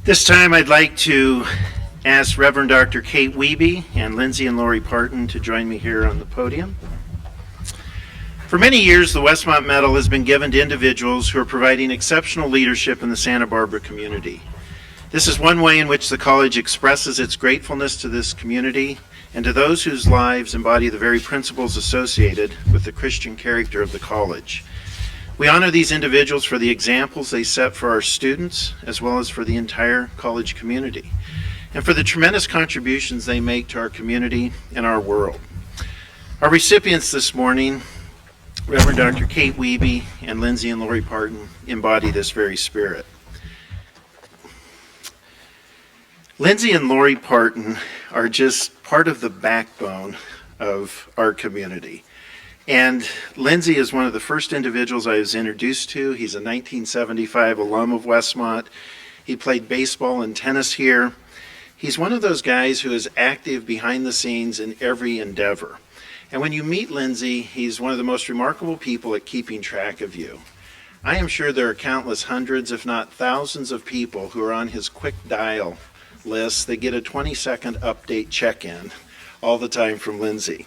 This time I'd like to ask Reverend Dr. Kate Wiebe and Lindsay and Laurie Parton to join me here on the podium. For many years, the Westmont Medal has been given to individuals who are providing exceptional leadership in the Santa Barbara community. This is one way in which the college expresses its gratefulness to this community and to those whose lives embody the very principles associated with the Christian character of the college. We honor these individuals for the examples they set for our students, as well as for the entire college community, and for the tremendous contributions they make to our community and our world. Our recipients this morning, Reverend Dr. Kate Wiebe and Lindsay and Laurie Parton, embody this very spirit. Lindsay and Laurie Parton are just part of the backbone of our community. And Lindsay is one of the first individuals I was introduced to. He's a 1975 alum of Westmont. He played baseball and tennis here. He's one of those guys who is active behind the scenes in every endeavor. And when you meet Lindsay, he's one of the most remarkable people at keeping track of you. I am sure there are countless hundreds, if not thousands, of people who are on his quick dial list. They get a 20-second update check-in all the time from Lindsay.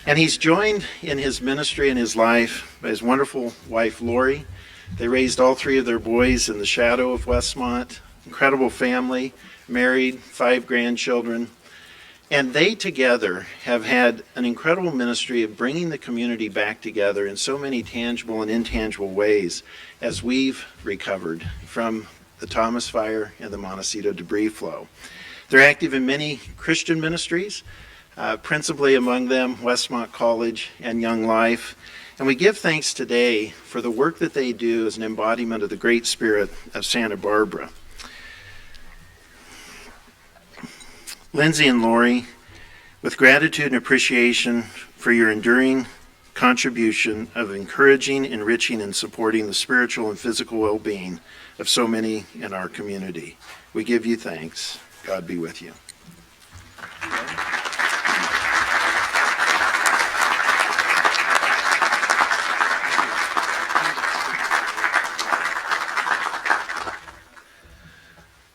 And he's joined in his ministry and his life by his wonderful wife, Laurie. They raised all three of their boys in the shadow of Westmont. Incredible family, married, 5 grandchildren. And they together have had an incredible ministry of bringing the community back together in so many tangible and intangible ways as we've recovered from the Thomas Fire and the Montecito debris flow. They're active in many Christian ministries, principally among them Westmont College and Young Life. And we give thanks today for the work that they do as an embodiment of the great spirit of Santa Barbara. Lindsay and Laurie, with gratitude and appreciation for your enduring contribution of encouraging, enriching, and supporting the spiritual and physical well-being of so many in our community, we give you thanks. God be with you.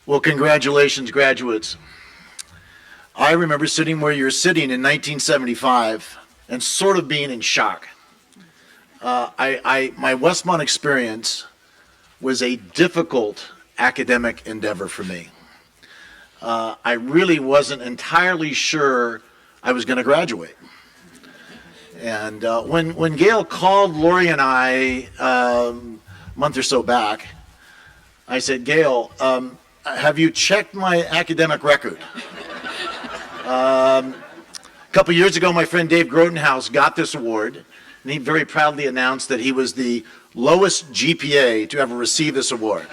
Well, congratulations, graduates. I remember sitting where you're sitting in 1975 and sort of being in shock. My Westmont experience was a difficult academic endeavor for me. I really wasn't entirely sure I was going to graduate. And when Gail called Laurie and I a month or so back, I said, Gail, have you checked my academic record? A couple years ago, my friend Dave Grotenhouse got this award, and he very proudly announced that he was the lowest GPA to ever receive this award.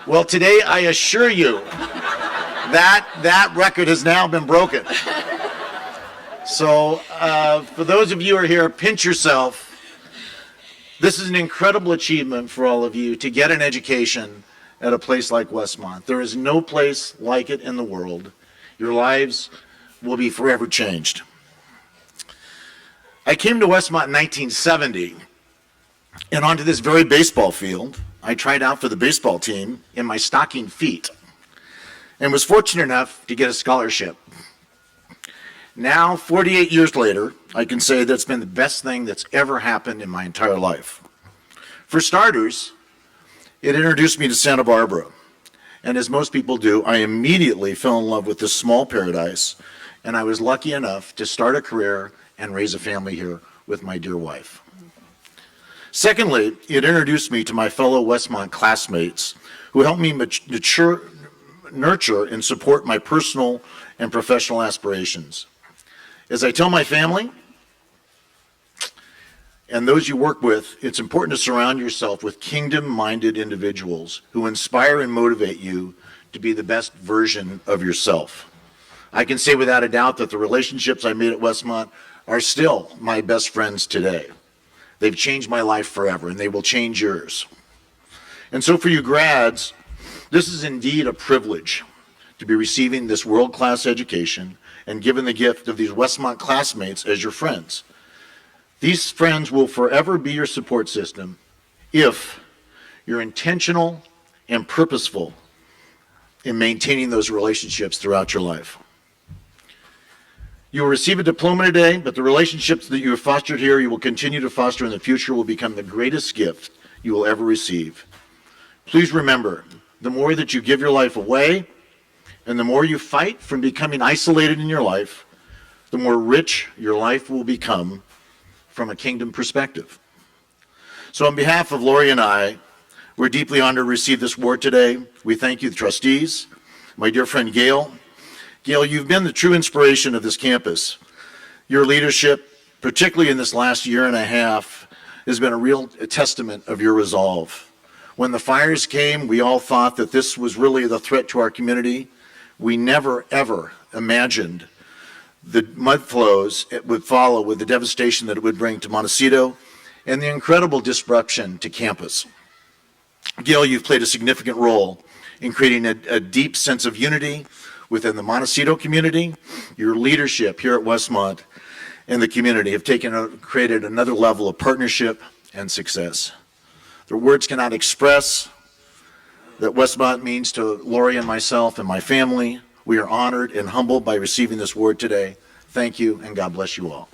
Well, today, I assure you that record has now been broken. So, for those of you who are here, pinch yourself. This is an incredible achievement for all of you to get an education at a place like Westmont. There is no place like it in the world. Your lives will be forever changed. I came to Westmont in 1970, and onto this very baseball field, I tried out for the baseball team in my stocking feet, and was fortunate enough to get a scholarship. Now, 48 years later, I can say that's been the best thing that's ever happened in my entire life. For starters, it introduced me to Santa Barbara. And as most people do, I immediately fell in love with this small paradise, and I was lucky enough to start a career and raise a family here with my dear wife. Secondly, it introduced me to my fellow Westmont classmates who helped me nurture and support my personal and professional aspirations. As I tell my family and those you work with, it's important to surround yourself with kingdom-minded individuals who inspire and motivate you to be the best version of yourself. I can say without a doubt that the relationships I made at Westmont are still my best friends today. They've changed my life forever, and they will change yours. And so for you grads, this is indeed a privilege to be receiving this world-class education and given the gift of these Westmont classmates as your friends. These friends will forever be your support system if you're intentional and purposeful in maintaining those relationships throughout your life. You will receive a diploma today, but the relationships that you have fostered here, you will continue to foster in the future, will become the greatest gift you will ever receive. Please remember, the more that you give your life away, and the more you fight from becoming isolated in your life, the more rich your life will become from a kingdom perspective. So on behalf of Laurie and I, we're deeply honored to receive this award today. We thank you, the trustees, my dear friend Gail. Gail, you've been the true inspiration of this campus. Your leadership, particularly in this last year and a half, has been a real testament of your resolve. When the fires came, we all thought that this was really the threat to our community. We never, ever imagined the mud flows it would follow with the devastation that it would bring to Montecito and the incredible disruption to campus. Gail, you've played a significant role in creating a deep sense of unity within the Montecito community. Your leadership here at Westmont and the community have created another level of partnership and success. The words cannot express that Westmont means to Laurie and myself and my family. We are honored and humbled by receiving this award today. Thank you, and God bless you all.